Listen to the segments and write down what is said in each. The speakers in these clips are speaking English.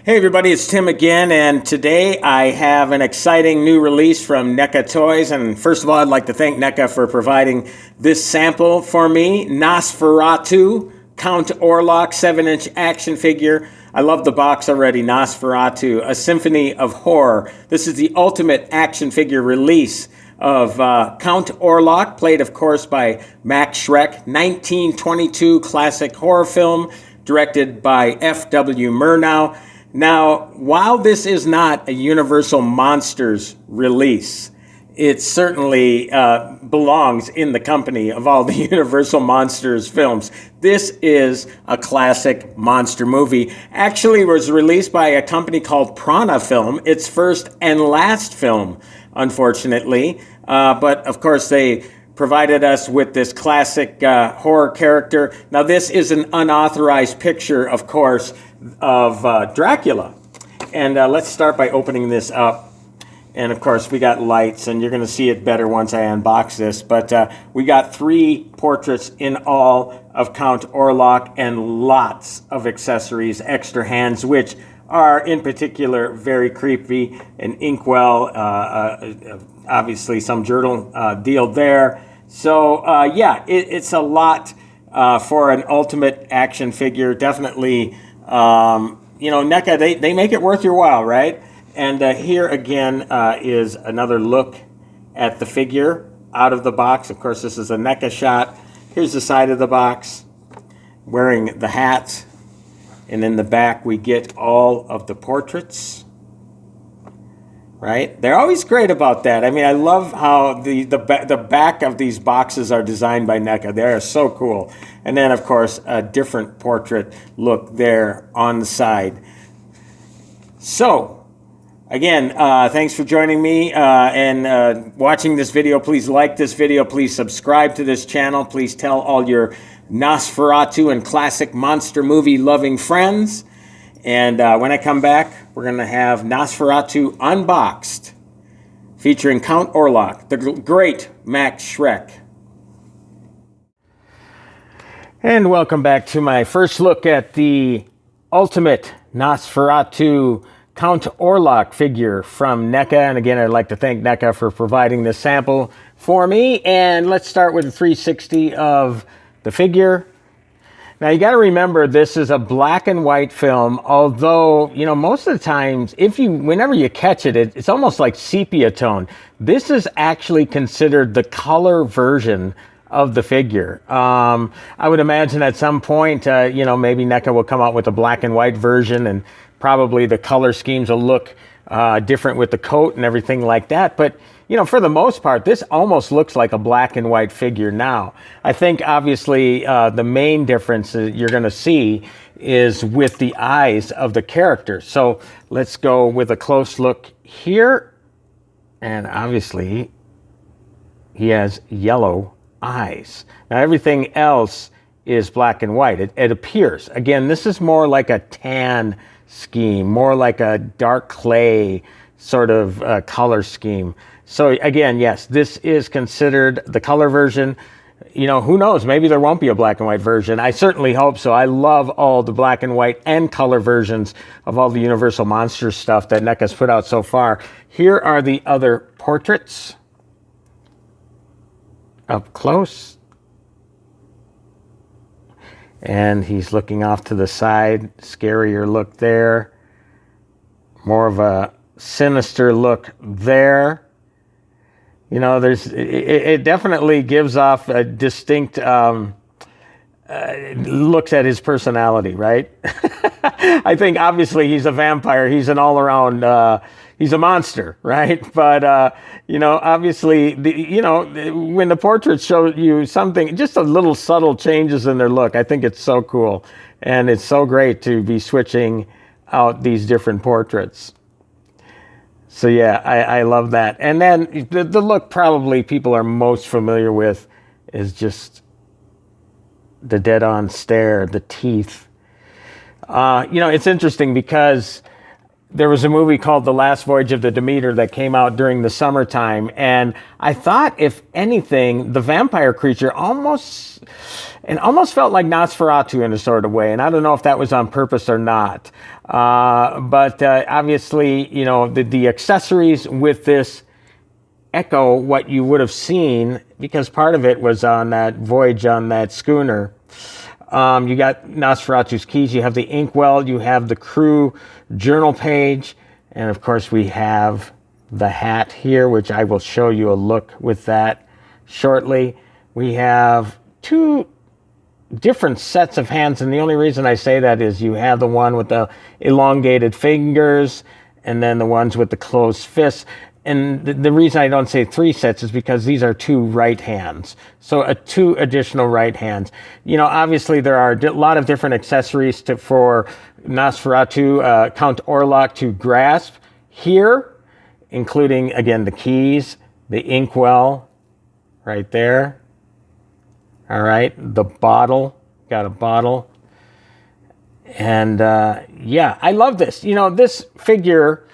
Hey everybody, it's Tim again, and today I have an exciting new release from NECA Toys. And first of all, I'd like to thank NECA for providing this sample for me. Nosferatu, Count Orlok 7-inch action figure. I love the box already. Nosferatu, a symphony of horror. This is the ultimate action figure release of Count Orlok, played of course by Max Schreck, 1922 classic horror film, directed by F.W. Murnau. Now, while this is not a Universal Monsters release, it certainly belongs in the company of all the Universal Monsters films. This is a classic monster movie. Actually, it was released by a company called Prana Film, its first and last film, unfortunately. But of course, they provided us with this classic horror character. Now, this is an unauthorized picture, of course, of Dracula. And let's start by opening this up. And of course, we got lights, and you're going to see it better once I unbox this. But we got 3 portraits in all of Count Orlok and lots of accessories, extra hands, which are in particular very creepy. An inkwell, obviously some journal deal there. So yeah, it's a lot for an ultimate action figure. Definitely, NECA, they make it worth your while, right? And here again is another look at the figure out of the box. Of course, this is a NECA shot. Here's the side of the box, wearing the hat. And in the back, we get all of the portraits. Right? They're always great about that. I mean, I love how the back of these boxes are designed by NECA. They are so cool. And then, of course, a different portrait look there on the side. So, again, thanks for joining me and watching this video. Please like this video. Please subscribe to this channel. Please tell all your Nosferatu and classic monster movie loving friends. And when I come back, we're going to have Nosferatu Unboxed, featuring Count Orlok, the great Max Schreck. And welcome back to my first look at the ultimate Nosferatu Count Orlok figure from NECA. And again, I'd like to thank NECA for providing this sample for me. And let's start with a 360 of the figure. Now, you got to remember, this is a black and white film, although, most of the times, whenever you catch it, it's almost like sepia tone. This is actually considered the color version of the figure. I would imagine at some point, maybe NECA will come out with a black and white version, and probably the color schemes will look different with the coat and everything like that. But for the most part, this almost looks like a black and white figure now. I think, obviously, the main difference you're going to see is with the eyes of the character. So let's go with a close look here. And obviously, he has yellow eyes. Now, everything else is black and white. It appears. Again, this is more like a tan scheme, more like a dark clay sort of color scheme. So again, yes, this is considered the color version. Who knows? Maybe there won't be a black and white version. I certainly hope so. I love all the black and white and color versions of all the Universal Monsters stuff that NECA's put out so far. Here are the other portraits up close. And he's looking off to the side. Scarier look there. More of a sinister look there. It definitely gives off a distinct looks at his personality, right? I think obviously he's a vampire. He's an all-around, he's a monster, right? But, obviously, when the portraits show you something, just a little subtle changes in their look, I think it's so cool. And it's so great to be switching out these different portraits. So yeah, I love that. And then the look probably people are most familiar with is just the dead-on stare, the teeth. It's interesting because there was a movie called The Last Voyage of the Demeter that came out during the summertime, and I thought, if anything, the vampire creature almost felt like Nosferatu in a sort of way, and I don't know if that was on purpose or not. But obviously, you know, the accessories with this echo what you would have seen, because part of it was on that voyage on that schooner. You got Nosferatu's keys, you have the inkwell, you have the crew journal page, and of course we have the hat here, which I will show you a look with that shortly. We have two different sets of hands, and the only reason I say that is you have the one with the elongated fingers and then the ones with the closed fists. And the reason I don't say 3 sets is because these are 2 right hands. So 2 additional right hands. You know, obviously there are a lot of different accessories for Nosferatu, Count Orlok to grasp here, including, again, the keys, the inkwell right there. All right, the bottle, got a bottle. And yeah, I love this. You know, this figure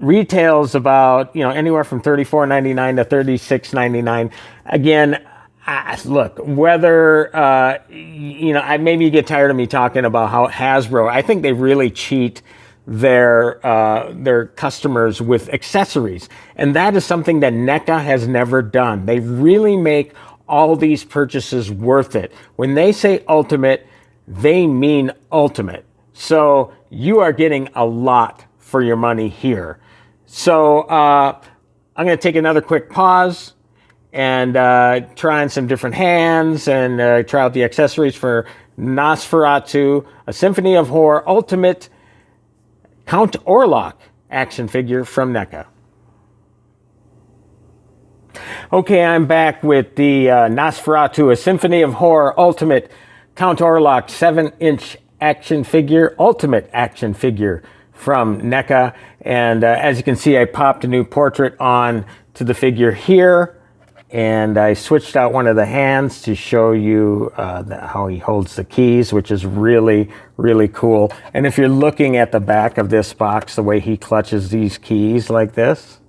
retails about, you know, anywhere from $34.99 to $36.99. Again, look, whether, you know, maybe you get tired of me talking about how Hasbro, I think they really cheat their customers with accessories. And that is something that NECA has never done. They really make all these purchases worth it. When they say ultimate, they mean ultimate. So you are getting a lot for your money here. So I'm going to take another quick pause and try on some different hands and try out the accessories for Nosferatu, a Symphony of Horror Ultimate Count Orlok action figure from NECA. Okay, I'm back with the Nosferatu, a Symphony of Horror Ultimate Count Orlok 7-inch action figure, Ultimate action figure from NECA. And as you can see, I popped a new portrait on to the figure here, and I switched out one of the hands to show you how he holds the keys, which is really, really cool. And if you're looking at the back of this box, the way he clutches these keys like this,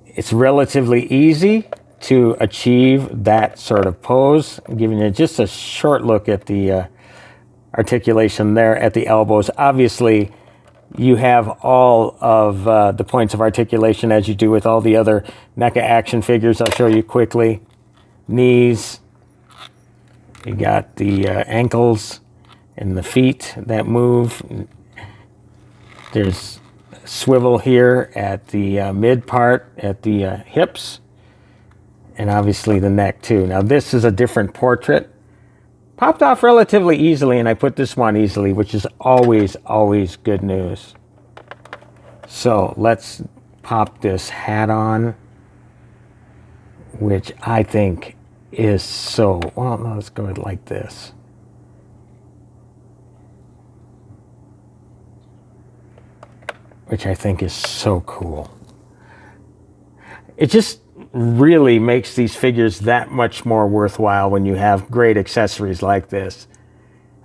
it's relatively easy to achieve that sort of pose. I'm giving you just a short look at the articulation there at the elbows. Obviously, you have all of the points of articulation as you do with all the other NECA action figures. I'll show you quickly. Knees, you got the ankles and the feet that move. There's swivel here at the mid part, at the hips, and obviously the neck too. Now this is a different portrait. Popped off relatively easily, and I put this one easily, which is always, always good news. So let's pop this hat on, which I think is so, well, no, let's go like this. Which I think is so cool. It just really makes these figures that much more worthwhile when you have great accessories like this.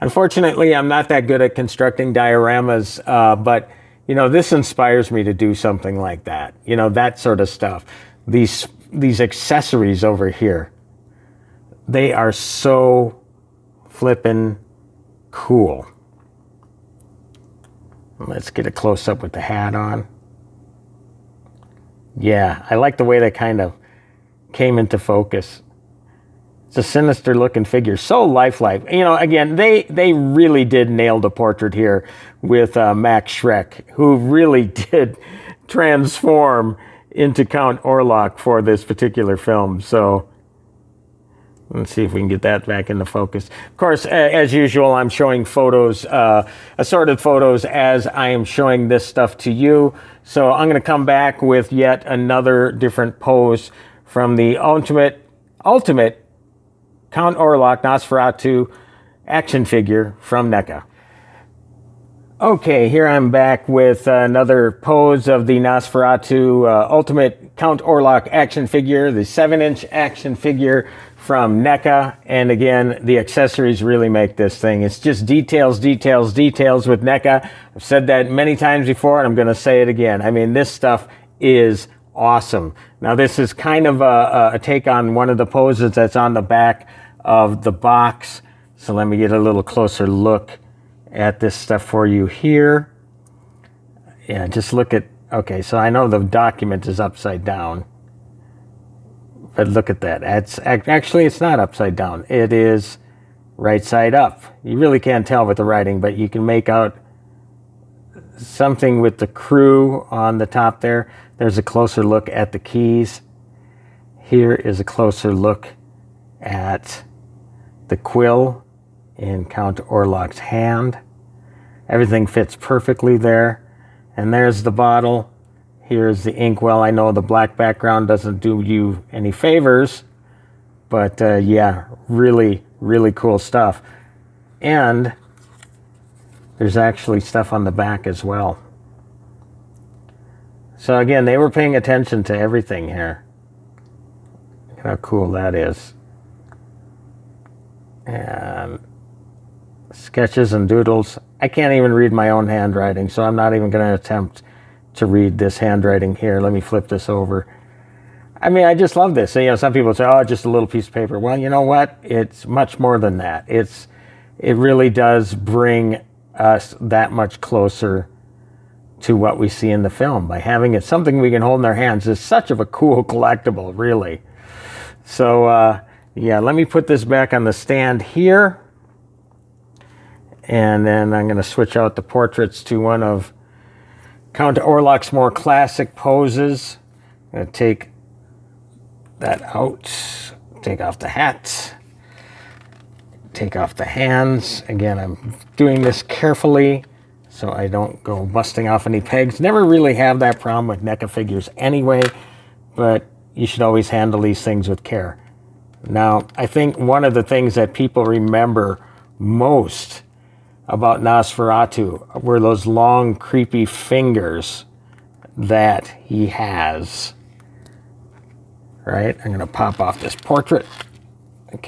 Unfortunately, I'm not that good at constructing dioramas, but you know, this inspires me to do something like that. You know, that sort of stuff. These accessories over here, they are so flippin' cool. Let's get a close-up with the hat on. Yeah, I like the way that kind of came into focus. It's a sinister looking figure, so lifelike. You know, again, they really did nail the portrait here with Max Schreck, who really did transform into Count Orlok for this particular film. So let's see if we can get that back into focus. Of course, as usual, I'm showing photos, assorted photos as I am showing this stuff to you. So I'm going to come back with yet another different pose from the ultimate Count Orlok Nosferatu action figure from NECA. Okay, here I'm back with another pose of the Nosferatu Ultimate Count Orlok action figure, the 7-inch action figure from NECA. And again, the accessories really make this thing. It's just details, details, details with NECA. I've said that many times before, and I'm going to say it again. I mean, this stuff is awesome. Now, this is kind of a take on one of the poses that's on the back of the box. So let me get a little closer look at this stuff for you here. Yeah, just look at, okay, so I know the document is upside down, but look at that. Actually, it's not upside down. It is right side up. You really can't tell with the writing, but you can make out something with the crew on the top there. There's a closer look at the keys. Here is a closer look at the quill in Count Orlok's hand. Everything fits perfectly there. And there's the bottle. Here's the inkwell. I know the black background doesn't do you any favors, but yeah, really, really cool stuff. And there's actually stuff on the back as well. So again, they were paying attention to everything here. Look at how cool that is. And sketches and doodles. I can't even read my own handwriting, so I'm not even going to attempt to read this handwriting here. Let me flip this over. I mean, I just love this. So, you know, some people say, oh, just a little piece of paper. Well, you know what? It's much more than that. It really does bring us that much closer to what we see in the film by having it something we can hold in our hands. It's such of a cool collectible, really. So, yeah, let me put this back on the stand here. And then I'm going to switch out the portraits to one of Count Orlok's more classic poses. I'm going to take that out, take off the hat, take off the hands. Again, I'm doing this carefully so I don't go busting off any pegs. Never really have that problem with NECA figures anyway, but you should always handle these things with care. Now, I think one of the things that people remember most about Nosferatu were those long, creepy fingers that he has. Right? I'm going to pop off this portrait. It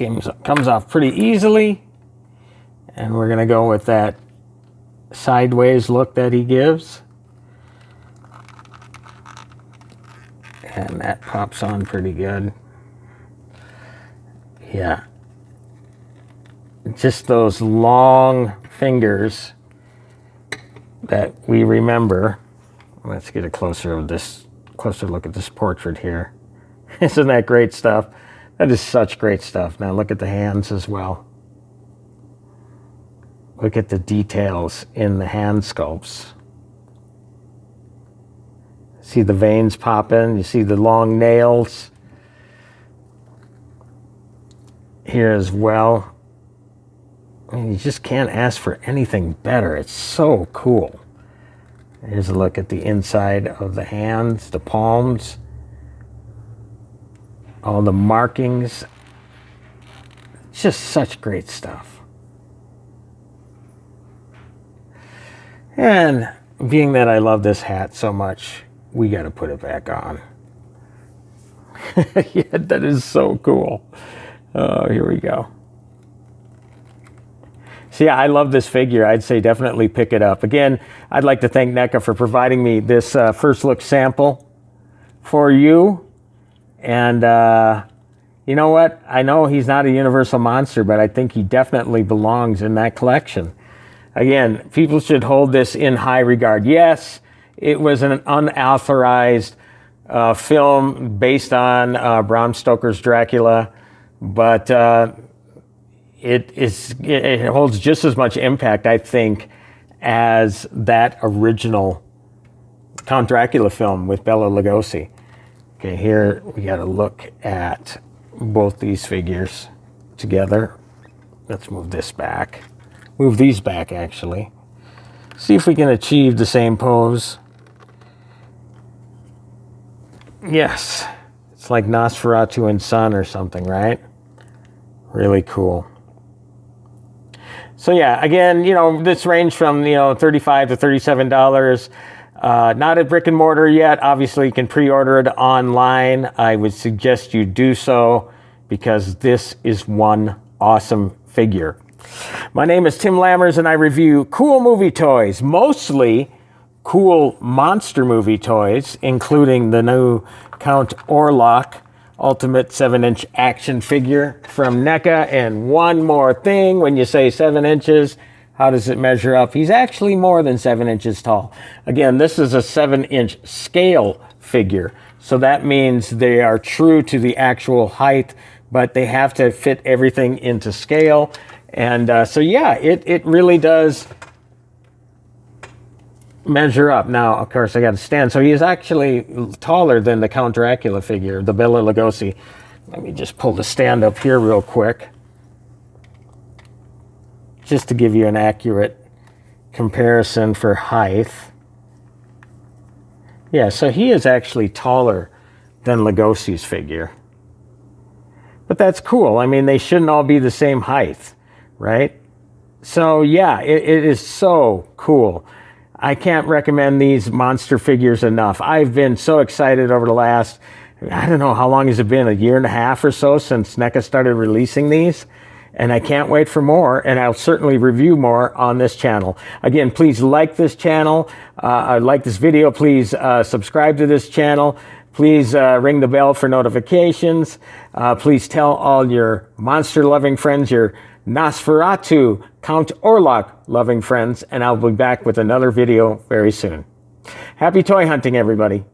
comes off pretty easily. And we're going to go with that sideways look that he gives. And that pops on pretty good. Yeah. Just those long fingers that we remember. Let's get a closer look at this portrait here. Isn't that great stuff? That is such great stuff. Now look at the hands as well. Look at the details in the hand sculpts. See the veins pop in. You see the long nails here as well. I mean, you just can't ask for anything better. It's so cool. Here's a look at the inside of the hands, the palms, all the markings. Just such great stuff. And being that I love this hat so much, we got to put it back on. Yeah, that is so cool. Oh, here we go. So yeah, I love this figure. I'd say definitely pick it up. Again, I'd like to thank NECA for providing me this first look sample for you. And you know what? I know he's not a universal monster, but I think he definitely belongs in that collection. Again, people should hold this in high regard. Yes, it was an unauthorized film based on Bram Stoker's Dracula, but it holds just as much impact, I think, as that original Count Dracula film with Bela Lugosi. Okay, here we got to look at both these figures together. Let's move this back. Move these back, actually. See if we can achieve the same pose. Yes. It's like Nosferatu and Son or something, right? Really cool. So yeah, again, you know, this range from, you know, $35 to $37. Not at brick and mortar yet. Obviously, you can pre-order it online. I would suggest you do so because this is one awesome figure. My name is Tim Lammers, and I review cool movie toys, mostly cool monster movie toys, including the new Count Orlok Ultimate 7-inch action figure from NECA. And one more thing, when you say 7 inches, how does it measure up? He's actually more than 7 inches tall. Again, this is a 7-inch scale figure, so that means they are true to the actual height, but they have to fit everything into scale. And so yeah, it really does measure up. Now, of course, I got to stand. So he is actually taller than the Count Dracula figure, the Bela Lugosi. Let me just pull the stand up here real quick, just to give you an accurate comparison for height. Yeah, so he is actually taller than Lugosi's figure. But that's cool. I mean, they shouldn't all be the same height, right? So yeah, it is so cool. I can't recommend these monster figures enough. I've been so excited over the last, I don't know, how long has it been? A year and a half or so since NECA started releasing these. And I can't wait for more, and I'll certainly review more on this channel. Again, please like this channel, like this video. Please subscribe to this channel. Please ring the bell for notifications. Please tell all your monster-loving friends, your Nosferatu, Count Orlok-loving friends, and I'll be back with another video very soon. Happy toy hunting, everybody.